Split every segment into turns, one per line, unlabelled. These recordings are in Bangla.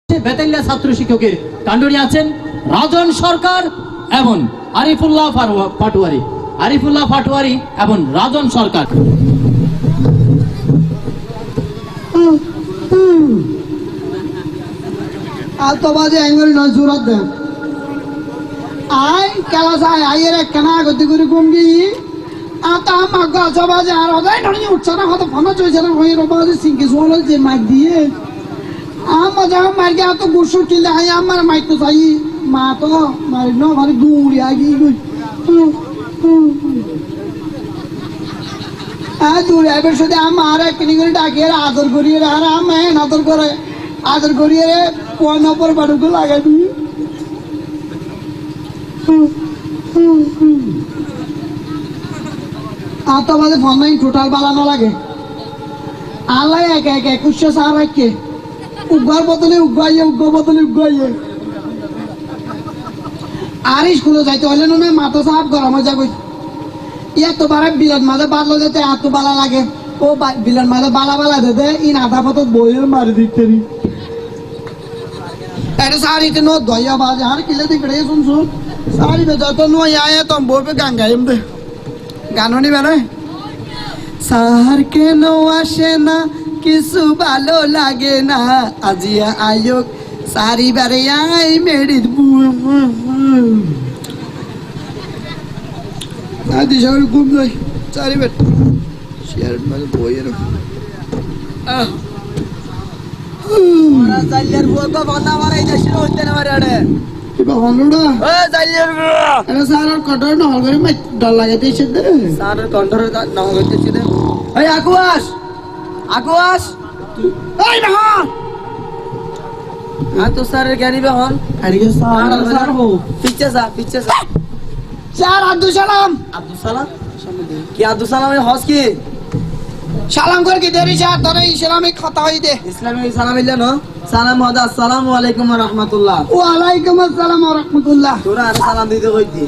বেতালিয়া ছাত্র শিক্ষকের কাণ্ডনী আছেন রাজন সরকার এবং আরিফুল্লাহ পাটোয়ারি এবং রাজন সরকার।
আতবাজে আইঙ্গরি নয় জুরাত দেন আই কেলা সাই আইয়ের কেনা গতি করে কমগি আতা মাগ আতবাজে আর ওদাই ননি উচ্চারণ হতো ফনা চইছে না হই রবাজে সিংকে সোল যে মাইক দিয়ে আমা যা মাইকে আতো গুসু কিলে আই আমার মাইক তো চাই মা তো মারি ন মারি দূরি আগি গই আ দূরি আইবার সাথে আমার কিনি করে ডাকে আদর করি আর আমে আদর করে আদর করিয়ে কোন উপর বাড়ুকে লাগাই দিই আতবাদে ফোন নাই টোটাল বালানো লাগে আল্লাহ এক এক 21 সার রাখে উগ্র বদলে উগ্রাইয়ে আর স্কুলে যাইতে হলে না মাথা সাফ গরম হয়ে যাবে এত বারে বিলেন মাঝে বাদলো যেতে এত বালা লাগে ও বিলেন মাঝে বালা দে ইন আধা পথ বইয়ের মারি দিতে अरे सारी तो नो दोया बाज यार किले दिखड़े सुन सारी बजा तो नो आया तो बोल पे गान गायम दे गानों नहीं बने सार के नो आशे ना किसु बालो लागे ना अजिया आयो सारी बारे आई मेरी ना दिशा में घूम जाए सारी बैठ शेयर में बोल ये
জাইলের বুয়া বান্দা মারাই দেশে হইতে না মারাড়ে
ইবা হনুড়া
ও জাইলের
আরে সারার কটর ন হলগরে মে ডর লাগাতে এসে দে
সারের কন্ট্রোল না হইতেছি দে এই আকুয়াস
এই না
আ তো সারের জ্ঞানী বেহন
আরে সার হো
পিছে যা
স্যার আব্দুল সালাম
কি আব্দুল সালাম হস কি
সালাম করে কি দেরি স্যার তোরে ইসলামিক কথা হই দে
ইসলামিক সালাম ইল্লা ন সালাম ওয়া আসসালামু আলাইকুম ওয়া রাহমাতুল্লাহ
ওয়া আলাইকুম আসসালাম ওয়া রাহমাতুল্লাহ
তোরা আর সালাম দিতে কইতি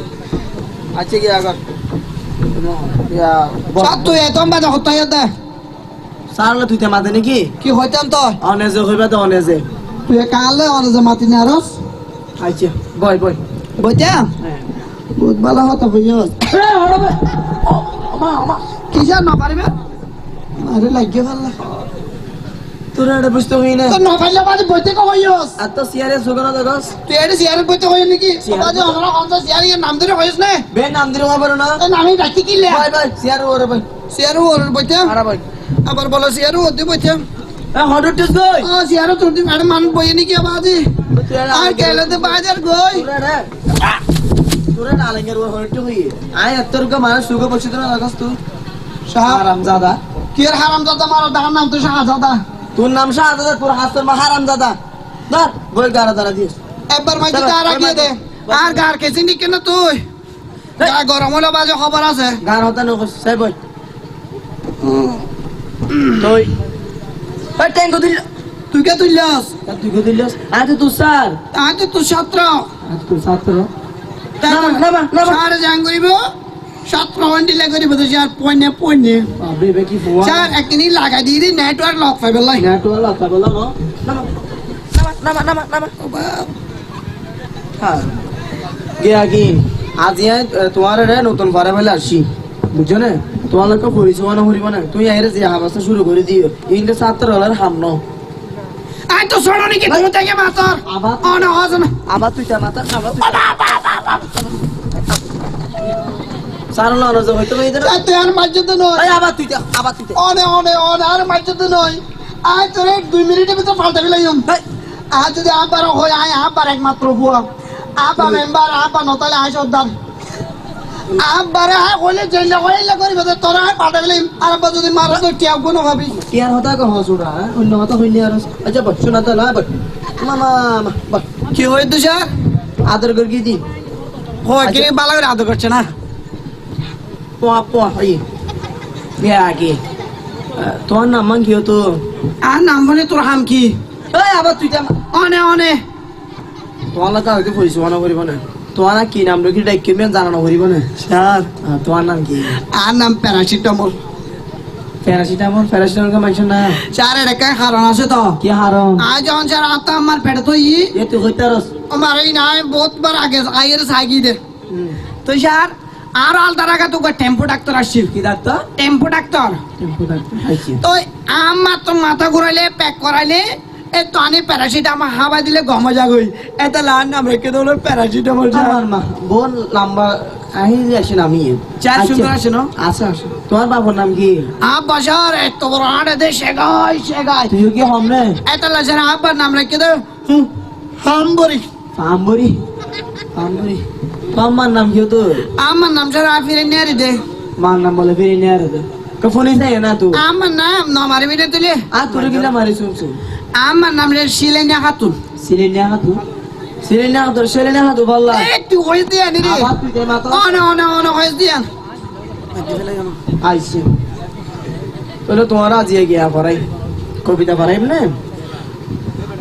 আচ্ছা কি আগর ইয়া
স্যার তুই এতম বাজে হতাই দে
সারলে তুই তে মাতে নাকি
কি হইতাম তো
অনেজে হইবা তো অনেজে
তুই কালে অনে যে মাতি না রস
আচ্ছা বয়
বইতাম বহুত ভালো হতা হইস কি স্যার না পারিবে আরে লাগিয়ে ভালো
তোরা এটা বুঝতে হই না
তো ন পাইলে বাজে বইতে কো হইস
আর তো সিয়ারে সুগনা দগস
তুই এটা সিয়ারের বইতে হই নাকি বাজে আমরা অন্ত সিয়ারের নাম ধরে হইস না
বে নাম দিরো পারো না
নামই ডাকি কি লে
ভাই সিয়ারে ওরে ভাই
সিয়ারু ওর বইতে
আরে ভাই
আবার বলো সিয়ারু ওতে বইতে
এ হডট টিস গই
সিয়ারু তোর দিন ম্যাডাম মান বই নাকি বাজে আর কেলেতে বাজার গই
তোরা না লেঙ্গের ওর হডট হই আয় এত্তর কা মানুষ সুগো বসিত না লাগস তুই
সাহাব
হারামজাদা
কি হারামজাদা মারো দার নাম তো শাহজাদা
তোর নাম শাহজাদা তোর হাসর মা হারামজাদা ধর বই গারা দাঁড়া দিস
একবার মাইতে তার আগে দে আর গার কেসি নিকে না তুই গা গরম হলে বাজে খবর আছে
গান হতা ন সাই বই তুই এই ট্যাঙ্ক দিল
তুই কে তুইলাস
তুই কো দিলস আজ তুই স্যার
আজ তুই ছাত্র
আজ তুই ছাত্র না
স্যার জাং করিব ছাত্র হন্ডিলে করিব তো স্যার পয়নে
বেবে কি ফুয়া
স্যার একদিন লাগাই দিয়ে দি নেটওয়ার্ক লক পাইবে লাই
না তো আল্লাহ তা বলা না নামা হ্যাঁ গিয়া কি আজ তোমার রে নতুন ঘরে বলে আসি বুঝছো না তোমার লোক পরিচয় না হরিব না তুই আইরে যে হাবাসা শুরু করে দিও ইনলে ছাত্র হলার হাম ন
আই তো সরো নাকি তুমি থেকে মাতর
আবার
অন হজন
আবার তুই তা মাতা আবার তুই সারলা না যে হইতো এই
স্যার তুই আর মাঝতে নয়
এই আবার তুই
অনে আর মাঝতে নয় আই তোরে 2 মিনিটের ভিতর ফালতে গেলাম আজ যদি আবার হয় আই আবার একমাত্র বুয়া আবা মেম্বার আবা নতালে আই সর্দার আবার আই হলে জেলে হইলে করিবে তোরা আই পাঠা গেলাম আর আবার যদি মারা তো টিয়া কোন ভাবি
কি আর হতা কো হসুরা অন্য হতা হইলে আর আচ্ছা বচ্চ না তো না মামা
কি হইতো স্যার
আদর কর কি দি
হয় কে বালা করে আদর করছে না
পোয়া এই গিয়া কি তোর নাম মান কি হতো
আর নাম বলে তোর হাম কি
এই আবার তুই তা
অনে
তোমার লাগা হইতে পরিচয় না করিব না তোমার কি নাম রেখে ডাইকে মেন জানানো করিব না
স্যার
তোমার নাম কি
আর নাম প্যারাসিটামল
প্যারাসিটামল মাইছ না
স্যার এটা কাই কারণ আছে তো
কি হারম
আজ যখন স্যার আতা আমার পেটে তো
এ তুই কইতারস
আমার এই নাই বহুতবার আগে আইয়ের সাইকি দে তো স্যার আর আলদা রাখা তো টেম্পো ডাক্তার আসছিল
কি doctor
tempo doctor
tempo doctor আইছি
তো আমার তো মাথা ঘুরাইলে প্যাক করাইলে এ তো আনি প্যারাসিটামল হাওয়া দিলে গমা যাগই এটা লান নাম রেখে দিল প্যারাসিটামল
আমার মা বোন লম্বা আহি আসেন আমি
চার সুন্দর আছে না
আচ্ছা আচ্ছা তোমার বাবার নাম কি
আব্বা স্যার এত বড় আড়ে দে শেগাই
তুই কি হমনে
এটা লাজের আব্বার নাম রেখে দে হামবরি
পাম্বরি পাম্বরি তোমার নাম কি তোর
আমার নাম স্যার আফিরে নিয়ারি দে
মার নাম বলে ফিরে নিয়ে আর কফুনি নাই না তুই
আমার নাম নমারি বিটে তুলে
আর তোর কিলা মারি শুনছু
আমার নাম রে শিলেনা খাতুন
সিলেনিয়া হাতু সিলেনিয়া হাতু বললা
একটু হয়ে দিয়ে আনি রে
আবার তুই দে মাতো
অন হয়ে দিয়ে আন
আইছি বলে তোমার আজিয়ে গিয়া পড়াই কবিতা পড়াই না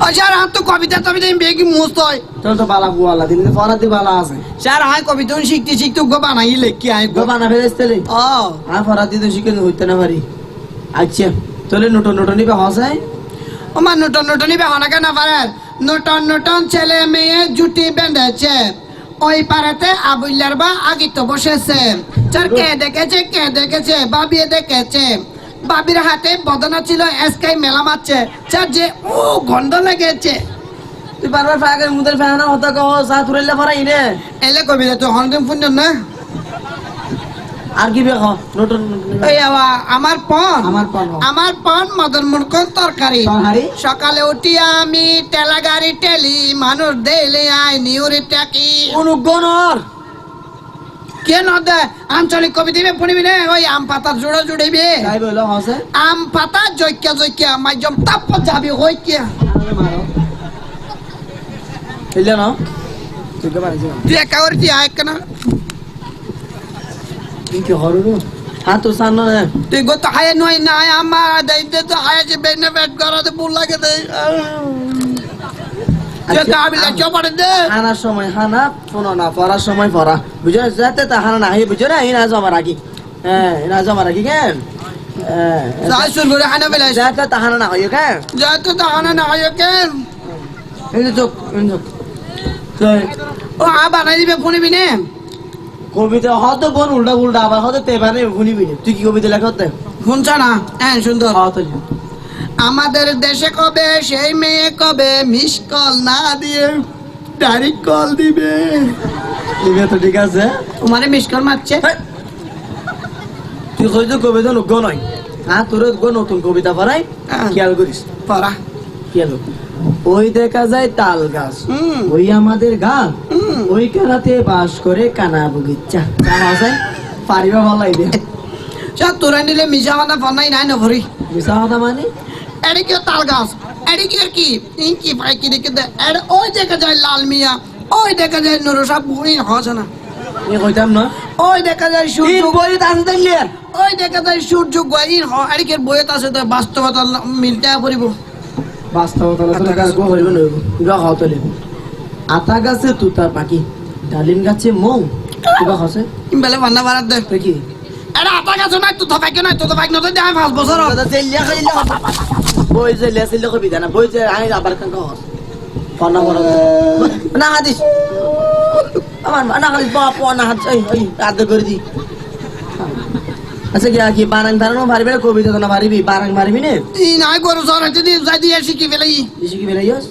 ও স্যার আর তো কবিতা তবে আমি বেগি মুস্ত হয়
তোর তো বালা বুয়ালা দিন পড়াতে বালা আছে
স্যার হাই কবিতা শিখতে গো বানাই লেখি আই
গো বানা ফেলেছলে
ও
আর পড়াতে তো শিখে হইতে না পারি আচ্ছা তোলে নটো নিবে হসাই
আমার নটন নিবে হনাকে না পারে নটন ছেলে মেয়ে জুটি বেঁধেছে ওই পাড়াতে আবুল্লার বা আগিত বসেছে স্যার কে দেখেছে বাবিয়ে দেখেছে বাবির হাতে বদনা ছিল এসকাই মেলা মারছে স্যার যে ও গন্ধ লেগেছে
তুই বারবার ফাগের মুদের ফেনা হতা কহ সা তুরাইলে পড়াই রে
এলে কবিতা তো হনদিন পুণ্য না
আর কি বেখ নটন
এই আমার পন
আমার পন
আমার পন মদন মুরকন তরকারি
তরকারি?
সকালে উঠি আমি টেলা গাড়ি টেলি মানুষ দেলে আই নিউরি টাকি
অনুগণর
কেন দে আঞ্চলিক কবি দিবে পড়িবি না ওই আম পাতা জুড়িবি
তাই বলো হসে
আম পাতা জৈক্যা মাইজম তাপ যাবি হই কিয়া
এলে না তুই কে মারিস
তুই একা করে তুই আয় কেন
তুই কি হরু হ্যাঁ তো সান্ন না
তুই গো তো হায় নয় না আমার দাইতে তো হায় যে বেনিফিট করাতে ভুল লাগে দেই
হানার সময় হানা শোনো না পড়ার সময় পড়া বুঝো যাতে তা হানা না বুঝো না এই না জমা রাখি হ্যাঁ এই না জমা রাখি কেন যাতে তা হানা না হয় কেন
যাতে তো হানা না হয় কেন
এই চোখ
ও বানাই দিবে শুনিবি নে
কবিতা হয়তো বোন উল্টা আবার হয়তো তেবারে শুনিবি তুই কি কবিতা লেখা হতে
শুনছ না হ্যাঁ সুন্দর
হয়তো
আমাদের দেশে কবে সেই মেয়ে কবে মিস কল না দিয়ে ডাইরেক্ট কল দিবে
লিখে তো ঠিক আছে
তোমারে মিস কল মারছে
তুই কইতো কবিতা লোক নয় হ্যাঁ তোর নতুন কবিতা পড়াই খেয়াল করিস
পড়া
খেয়াল ওই দেখা যায় তাল গাছ
হুম
ওই আমাদের গান ওই কানাতে বাস করে কানা বগিচা জানা যায় পারিবা ভালো লাগে
সব তোরা নিলে মিশা মানা ফনাই নাই নভরি
মিশা কথা মানে
এডি কি তাল গাছ এডি কি ইনকি পাই কি দেখে দে এড ওই দেখা যায় লাল মিয়া ওই দেখা যায় নুরু সাহেব বুড়ি হস না
এ কইতাম না
ওই দেখা যায়
তিন
সূর্য
বই দান দিলে
ওই দেখা যায় সূর্য গইন হ এডি কি বইত আছে তো বাস্তবতা মিলটা পড়িব
বাস্তবতা তোর কাজ গো হইব না গা হতো লে আতা গাছে তুতা পাখি ডালিম গাছে মৌ কিবা হসে
ইমবেলে বান্না বারাত দে
কি
এডা আতা গাছ নাই তো থাকাই কেন তো থাকাই নতে দেয় 5 বছর
কথা জেলিয়া খাইলা বই যে লেছিল কবিতা না বই যে আই আবার কান হস পনা বড় না হাদিস আমার না খালি বাপ না হাত এই আদে করে দি আচ্ছা কি বারাং ধারণও পারবি না কবিতা তো না পারবি বারাং পারবি না
ই নাই গরু সর যদি যাই দিয়ে শিখি ফেলাই
বেশি কি বেরাইস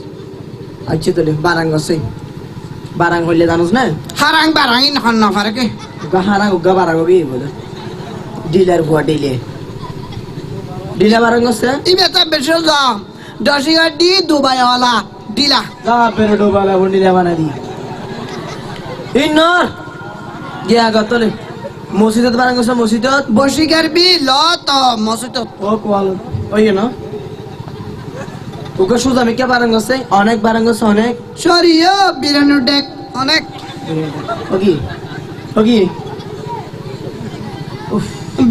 আচ্ছা তাহলে বারাং আছে বারাং হইলে জানোস না
হারাং বারাং ইন হন না পারে কে
হারাং উগা বারাং হবি বলে ডিলার বুয়া ডিলা বারাং আছে
ই বেটা বেশি যা 10 দি দুবাই ওয়ালা দিলা
যা পেরে ডোবালা বন্ডিলা বানা দি ইন্নর গিয়া গতলে মসজিদত বারাং আছে মসজিদত
বসি করবি ল তো মসজিদ
ও কোয়াল ওই না ওকে সুদা মিকে বারাং আছে অনেক বারাং আছে অনেক
সরিও বিরানো ডেক অনেক
ওকি ওকি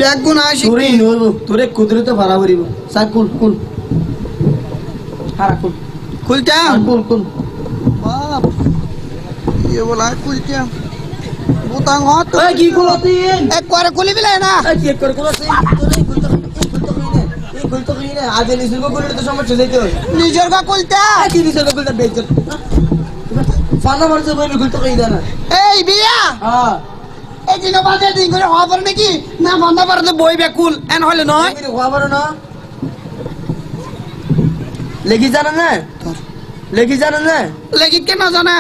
ব্যাগ গুণ আসি
তোরে নব তোরে কুদরতে ভাড়া করিব সা কুল হারা কুল
খুলতা
কুল
বাপ ইয়ে বলা খুলতা বুতাং হত
এই কি কুলতিন
এক করে খুলি বিলে না
এই কি করে কুলতিন তোরে কুলতে কইতো কি না আজ নিজের কইলে তো সমস্যা যাইতো
নিজের গা কইতা
কি নিজের কইলে বেইতো ফানা মারছে বই কইতো কি না
এই বিয়া
হ্যাঁ
এই দিন বাদে দিন করে হওয়া পারে নাকি না বান্দা পারে তো বই বেকুল এন হলে নয়
তুমি খবর না লেখি জানা না লেখি জানা না
লেগিত কে না জানে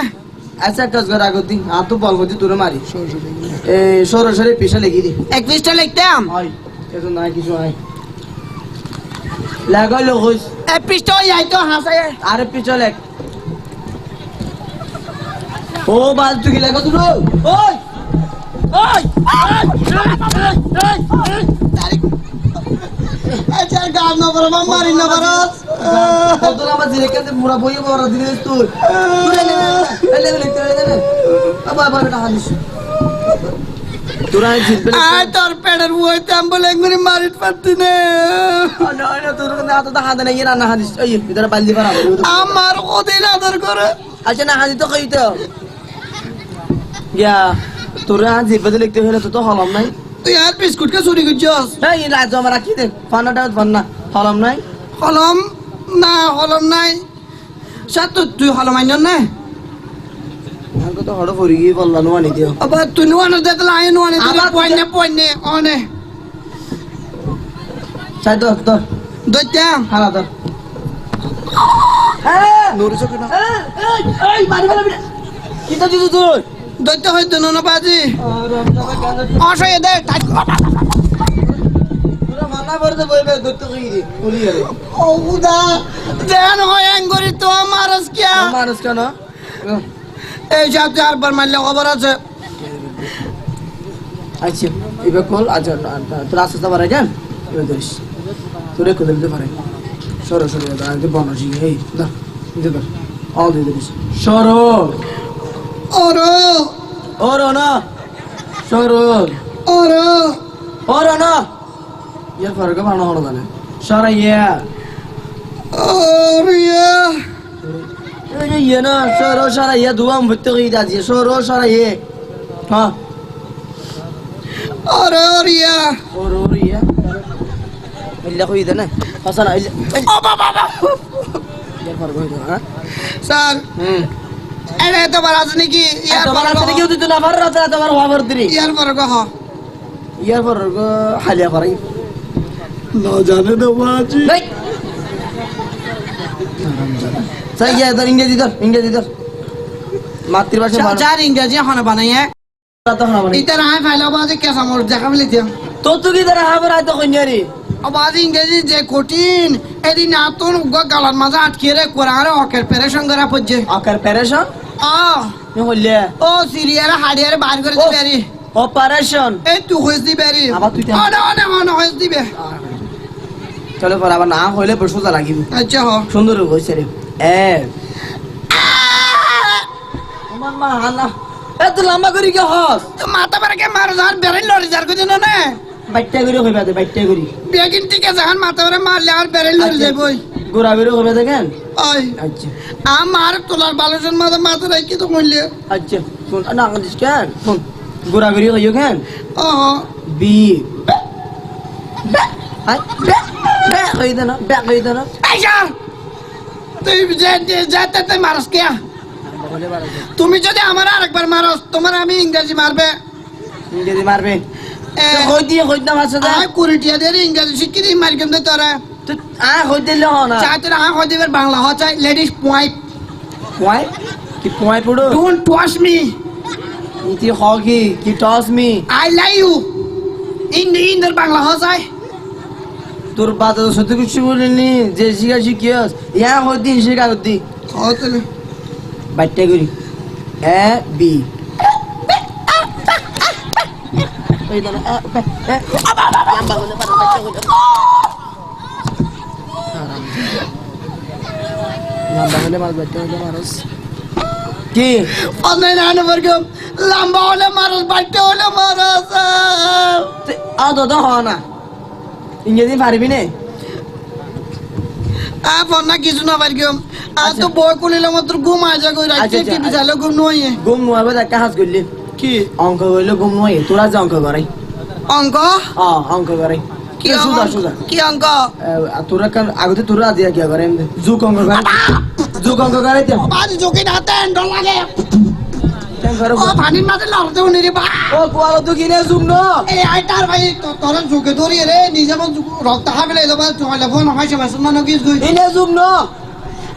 আচ্ছা কাজ কর আগতি আ তো বল গতি তোরে মারি এই সরাসরি পিছে লেখি দি
এক পৃষ্ঠা লিখতাম
হয় এতো নাই কিছু নাই লাগাইলো কইস
এক পৃষ্ঠা যাই তো হাসায়
আরে পিছে লেখ ও বাল তুই কি লাগা তুই ওই ওই
আচ্ছা গাম না বড় মারি না বড়
তোর আমার জিরে কেন মুরা বইয়ে বড় দিলে তুই আবার টাকা দিস তোরা জিতবে
আয় তোর পেটের বইতে আমি বলে একবারে মারিত পারতি না
না তোর না তো হাতে নাই না হাদিস এই ভিতরে বালদি পারা
আমার ওদিন আদর করে
আচ্ছা না হাদি তো কইতো ইয়া তোরা জিতবে লিখতে হলো তো হলাম নাই
তুই আর বিস্কুট কে চুরি করছস
এই রাজ আমার রাখি দে ফানাটা ফান্না হলাম নাই
হলম হলম নাই সাত তুই হলম আইন না
আমাকে তো হড় পড়ি গিয়ে বললা নো আনি দিও
আবার তুই নোয়ানো দেখলে আয় নোয়ানো দিলে পয়নে অনে
চাই তো তো
দইতাম
হালা তো হ্যাঁ নুরু চোখ না এই মারি ফেলা বিনা কি তো দিছু তুই
দইতে হইতো না বাজি অসয়ে দে
তোরা মানা করতে বইবে দত্ত কই দি পুলি রে
ও উদা দেন হয় আঙ্গুরি তো মারস কিয়া
মানুষ কেন
এই সাথে আরবার মারলে খবর আছে
আচ্ছা এবার কল আচ্ছা তোর আসতে তো পারে কেন এবার ধরিস তোরে কোলে দিতে পারে সরাসরি আগে বনজি এই দা দিতে পার অল দিয়ে দিস সরো
ওরো
ওরো না সরো
ওরো
ওরো না ইয়ার ফরক ভালো হলো জানে সরা ইয়া
ওরিয়া
এই ইয়া না সরো সরা ইয়া দুয়াম ভর্তি হয়ে যাচ্ছে সরো সরা ইয়ে হ্যাঁ
ওরিয়া
ওরো ইয়া ইল্লা কই দেনা হাসানা ইল্লা
ও বাবা
ইয়ার ফরক হইতো হ্যাঁ
স্যার এরে তো বার আছে নাকি
তোমার আছে কেউ দিত না পারে রাতে তোমার খবর দিরি
ইয়ার পর কহ
ইয়ার ফরক হালিয়া করাই
না জানে না বাজি
নাই সাই গিয়া ধর ইংরেজি ধর মাতৃভাষা ভালো
চার ইংরেজি হনে বানাইয়ে
তো না বলি
ইতার আয় ফাইলা বাজি কেসা মোর দেখা মিলি দিও
তো তুই কি ধর হাবর আইতো কইনারি
বাজি ইংরেজি যে কঠিন এদিন আতন গালার মাঝে আটকে রে কোরআন অকের পেরেশন করা পড়ছে
আকার প্যারেশন নি হইলে
ও সিরিয়ার হাড়িয়ার বার করে দিবে রে
অপারেশন
এই তুই হইস দিবে রে
আবার তুই
না হইস দিবে
চলো পর আবার না হইলে বসুতা লাগিব
আচ্ছা হ
সুন্দর হইছে রে এ আমার মা হানা এত লম্বা করি কে হস
তো মাথা পারে কে মার যার বেরে লড়ি যার কই না না
বাইটটা করি হইবা দে বাইটটা করি
বেগিন টিকে জাহান মাথা পারে মারলে আর বেরে লড়ি যাবই
গোরা বেরো হইবা দেখেন
ওই
আচ্ছা
আমার তোলার বালুজন মাথা মাথা রাখি তো কইলে
আচ্ছা শুন না দিস কেন শুন গোরা বেরি হইও কেন
ও
বি হাই বে হই দেনা বে হই দেনা
এই স্যার তুই যেতে মারস কে তুমি যদি আমার আরেকবার মারস তোমার আমি ইংরেজি মারবে
ইংরেজি মারবে হই দিয়ে হই না মারছ দা
আয় কুড়িটিয়া দিয়ে ইংরেজি শিখি দিই মারকেম দে তোরা
তুই হই দিলে হ না
চাই তোরা হই দিবে বাংলা হ চাই লেডিস পয়েন্ট
পয় কি পয় পড়ো
ডোন্ট টচ মি
ইতি হগি কি টস মি
আই লাভ ইউ ইন্দের বাংলা হ চাই
তোর বাদ সত্যি কিছু বলিনি যে শিখা শিখিয়াস ইয়া হই দিন শিখা দি
হ তাহলে
বাইটটা করি এ বি এই দানা লম্বা করে পারে বাইটটা করি লম্বা করে মার বাইটটা করে মারস কি
অনলাইন আনে বর্গম লম্বা হলে মারস বাইটে হলে মারস
আ দাদা হ না ইংরেজি পারবি না
আ ফোন কিছু না বর্গম আ তো বই কুলিলে মাত্র ঘুম আজা কই রাখছে টিভি চাইলে ঘুম নয়
গুম নোয়াবে দেখা হাস করলি
কি
অঙ্ক কইলে গুম নয় তোরা যে অঙ্ক করাই
অঙ্ক
অঙ্ক করাই
কি
সুজা
অঙ্ক?
সুজা
কি অঙ্ক
তোরা কান আগতে তোরা দিয়া কি করে এমনি জুক অঙ্ক করে জুক অঙ্ক করে তে
বাজ ঝুঁকি না তেন ডর লাগে
কেন করে
ও পানির মাঝে লড়তে উনি রে বা
ও কোয়ালো তো কিনে জুক ন
এই আইটার ভাই তোর ঝুঁকে ধরিয়ে রে নিজে মন রক্ত হাবিলে দেবা চলে ফোন হাসে বাসন না কি তুই
ইনে জুক ন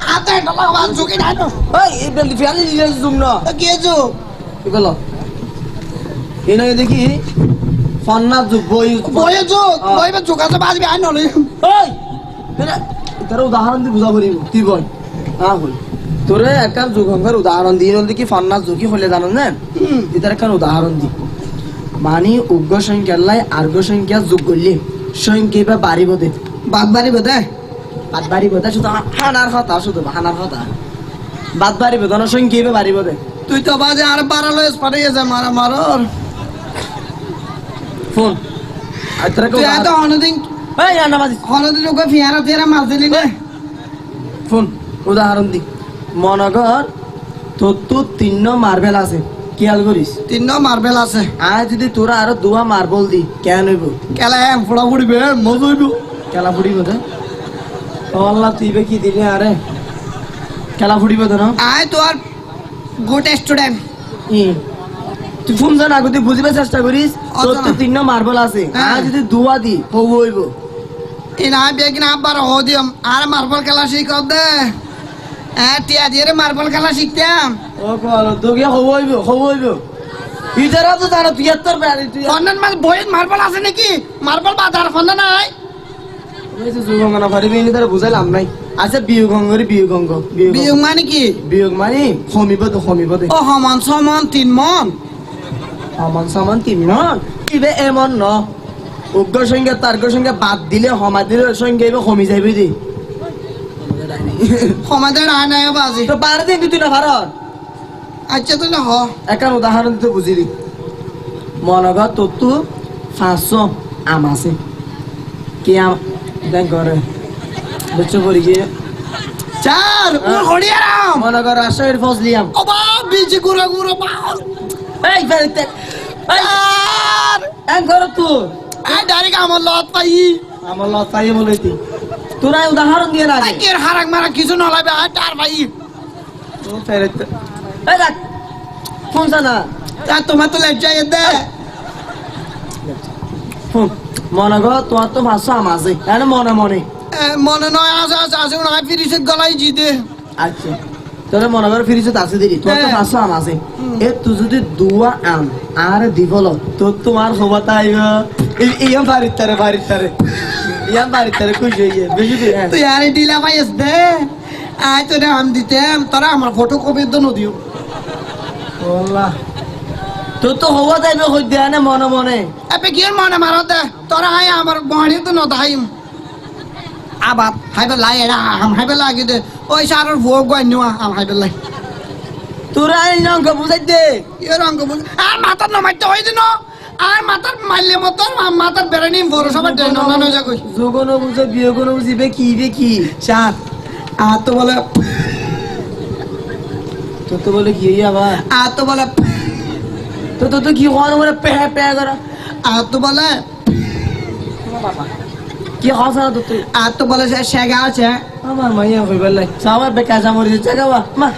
হাতে ডর লাগে বাজ ঝুঁকি না তো
ওই এই বেল ফিয়ালি ইনে জুক ন
কি ঝুঁক
কি বলো ইনে দেখি ফন্না জুক বই
বয়ে ঝুঁক বই বা ঝুঁকাতে বাজবি আই নলে
ওই তার উদাহরণ দি বুঝা করিব তুই বল হ্যাঁ বল তোরে একটা যুগঙ্গের উদাহরণ দিয়ে বলতে কি ফন্নাস ঝুঁকি হলে জানো না এটার একটা উদাহরণ দি মানে উগ্র সংখ্যার লাই আর্ঘ সংখ্যা যোগ করলে সংখ্যা বা বাড়িব দে
বাদ বাড়ি বোধে
বাদ বাড়িব দে শুধু হানার কথা শুধু হানার কথা বাদ বাড়িব দে সংখ্যা বা বাড়িব দে
তুই তো বাজে আর বাড়ালো পাঠিয়েছে মারা মারর
ফোন আর তোরা
তুই এত অনদিন
এই না বাজি
অনদিন ওকে ফিয়ারা ফিয়ারা মাছ দিলি না
ফোন উদাহরণ দি মনগর তোর তো 3 মার্বেল আছে খেয়াল করিস
3 মার্বেল আছে
আর যদি তোরা আরো 2 মার্বেল দি কেন হইব
কেলা এম ফোড়া ফুড়িবে মজা হইব
খেলা ফুড়িব তো আল্লাহ তুই বে কি দিলি আরে খেলা ফুড়িব তো না
আয় তো আর গুড স্টুডেন্ট
তুই ফোন জানা তুই বুঝিবার চেষ্টা করিস তোর তো 3 মার্বেল আছে
হ্যাঁ।
আর যদি 2 দি হইব
ইন আই বেগ না বার হো দিম আর মার্বেল খেলা শিখ দে টিয়া দিয়ে মার্বেল খেলা শিখতাম
ও বলো তোকে হইব ইতারা তো জানো 73 ব্যারি তুই
ফন্ডন মাল বইয়ের মার্বেল আছে নাকি মার্বেল বাজার ফন্ডন নাই
কইছে যুগঙ্গনা পারিবি নি তারা বুঝাইলাম নাই আচ্ছা বিয়োগঙ্গরি বিয়োগঙ্গ
বিয়োগ মানে কি
বিয়োগ মানে হমিব দে
ও সমান সমান 3 মন
সমান সমান 3 মন ইবে এমন ন উগ্র সংখ্যা তার্ক সংখ্যা বাদ দিলে হমা দিলে সংখ্যা ইবে কমি যাইবে দি
সমাজের আয় নাই বাজি
তো পারে দিন তুই না ভারত
আচ্ছা তো না হ
একটা উদাহরণ দিতে বুঝিলি মনগত তোর তো 500 আম আছে কি আম দেখ করে বুঝছো পড়ি গিয়ে
চার ওর হড়িয়ারাম
মনগর রাজশাহীর ফজলি আম
ও বা বিজি গুড়া গুড়া বাল
এই ফেরতে এই
আর
এক ঘর তুই
এই ডাইরেক্ট আমার লত পাই
আমার লতাই বলেতি তোরা উদাহরণ দিয়ে না আগে
আকের হারাক মারা কিছু নলাবে আর তার ভাই
ফেরতে এই দেখ ফোন না
তা তোমার তো লজ্জা দে
ফোন মনগর তোর তো 500 আম আছে এনে মনে মনে
মনে নয় আছে আছে আছে না ফিরিছে গলাই জিতে
আচ্ছা তোর মনে করে ফিরিছে আছে দিদি তোর তো 500 আম আছে এ তুই যদি 2 আম আর দিবল তোর তোমার খবর তাইব ইয়াম বাড়িতে খুশি হয়ে যায় বুঝলি
তুই আরে ডিলা পাইস দে আয় তোরে আম দিতেম তোরা আমার ফটো কপি তো নদিও
আল্লাহ তোর তো হওয়া যাইবে হই দেয়া না মনে মনে
এবে কি মনে মারো দে তোরা আয় আমার বহাড়ি তো নদাইম আবার হাইবে লাই এরা আম হাইবে লাগি দে ওই সারের ভোগ গয় নিওয়া আম হাইবে লাই
তোরা এই অঙ্ক বুঝাই দে
এর অঙ্ক বুঝ আর মাথার নমাইতে হই দিন আর মাথার মাইলে মতো মাথার বেড়ানি বড় সবার ডেন না যা কই
যোগন বুঝে বিয়োগন বুঝিবে কি
চার আর তো বলে
তোর তো বলে কি আবার
আর তো বলে
তো তো কি হওয়ার মানে পে করা
আর তো বলে
কি হাসা তো তুই
আর তো বলে শেগা আছে
আমার মাইয়া হইবার লাই সাবার বেকাজা মরি যাচ্ছে গাওয়া মা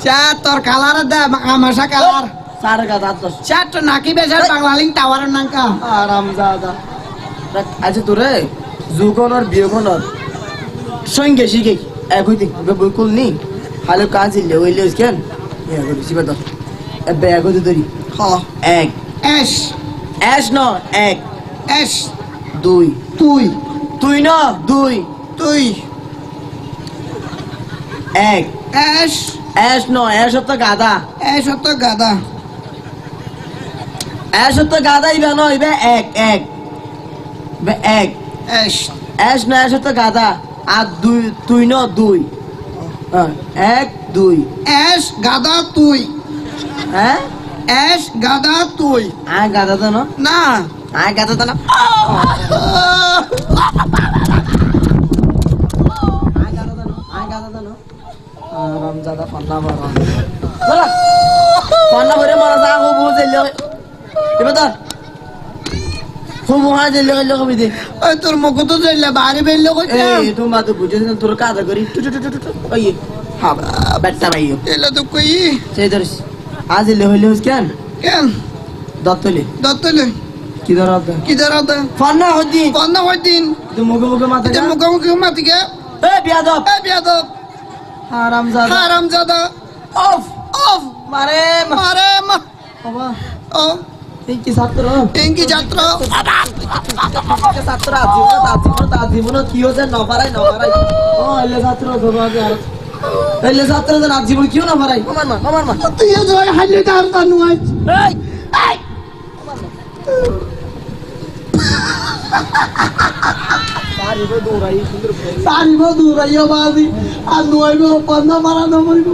চার তোর কালার দে আমাশা কালার
সার গাদা তো
চার তো নাকি বেজার বাংলালিং টাওয়ারের নাঙ্কা
আরাম দাদা আচ্ছা তোরে যুগনর বিয়োগনর সঙ্গে শিখে একই দিক বিলকুল নি হালো কাজ ইলে ওইলে কেন ইয়া করি সিবা তো এবে একই ধরি
হ
এক
এস
এস ন এক
এস
দুই
তুই
তুই ন দুই
তুই
এক
এস
এস ন এস তো গাদা
এস তো গাদা
এস তো গাদা ইবে ন ইবে এক এক বে এক
এস
এস ন এস তো গাদা আর দুই তুই ন দুই এক দুই
এস গাদা তুই
হ্যাঁ
এস গাদা তুই
আয় গাদা তো না
না
আয় গাদা তো না রামজাদা পান্না ভরা বলা পান্না ভরে মারা যা হবো বুঝলে এবার তো খুব হা জেলে গেলে কবি দে
ওই তোর মুখ তো যাইলে বাড়ি বেরলে কইতাম
এই তোমার তো বুঝে না তোর কাদা করি টু টু টু টু ওই হ্যাঁ বেটা ভাইও
এলে তো কই
সেই ধরিস আজ এলে হইলে কেন
কেন
দত্তলে
দত্তলে
কি ধরা
কি দাঁড়াতে
ফান্না হদি
কন্ন হয় দিন
তো মুখে মুখে মাথা
তোর মুখোমুখি মাতিকে
এ বিয়াদব
এ বিয়াদব
হারামজাদা
হারামজাদা
অফ
অফ
মারে
মারে মা
বাবা
ও
এই কি ছাত্র
টেঙ্কি যাত্রা
ছাত্র জীবন কি হচ্ছে নপারাই ও এলে ছাত্র তোমাকে আর এলে ছাত্র জীবন কিও নপারাই আমার মা
তুই জয় হাইলে তার কানু আজ
এই এই সারিবো দৌড়াই সুন্দর
সারিব দূরাইও বাজি আর নইব পন্না মারা নমরিব